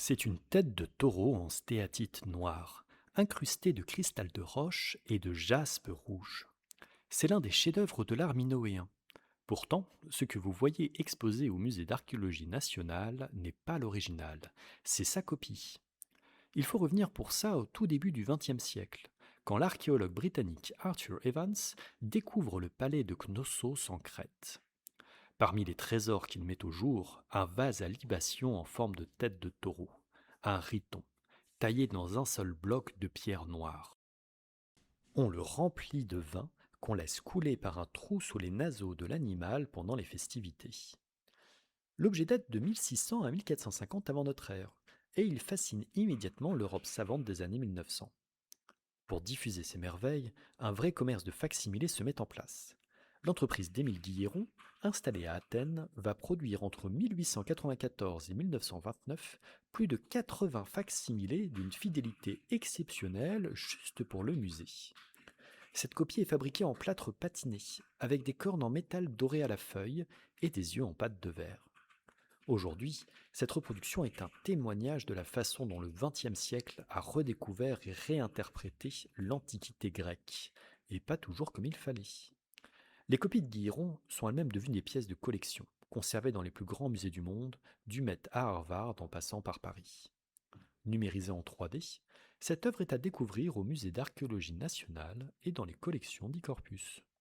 C'est une tête de taureau en stéatite noire, incrustée de cristal de roche et de jaspe rouge. C'est l'un des chefs-d'œuvre de l'art minoéen. Pourtant, ce que vous voyez exposé au musée d'archéologie nationale n'est pas l'original, c'est sa copie. Il faut revenir pour ça au tout début du XXe siècle, quand l'archéologue britannique Arthur Evans découvre le palais de Knossos en Crète. Parmi les trésors qu'il met au jour, un vase à libation en forme de tête de taureau, un riton, taillé dans un seul bloc de pierre noire. On le remplit de vin qu'on laisse couler par un trou sous les naseaux de l'animal pendant les festivités. L'objet date de 1600 à 1450 avant notre ère, et il fascine immédiatement l'Europe savante des années 1900. Pour diffuser ces merveilles, un vrai commerce de facsimilés se met en place. L'entreprise d'Émile Guilleron, installée à Athènes, va produire entre 1894 et 1929 plus de 80 facsimilés d'une fidélité exceptionnelle juste pour le musée. Cette copie est fabriquée en plâtre patiné, avec des cornes en métal doré à la feuille et des yeux en pâte de verre. Aujourd'hui, cette reproduction est un témoignage de la façon dont le XXe siècle a redécouvert et réinterprété l'Antiquité grecque, et pas toujours comme il fallait. Les copies de Guilleron sont elles-mêmes devenues des pièces de collection, conservées dans les plus grands musées du monde, du Met à Harvard en passant par Paris. Numérisée en 3D, cette œuvre est à découvrir au musée d'archéologie nationale et dans les collections d'Icorpus.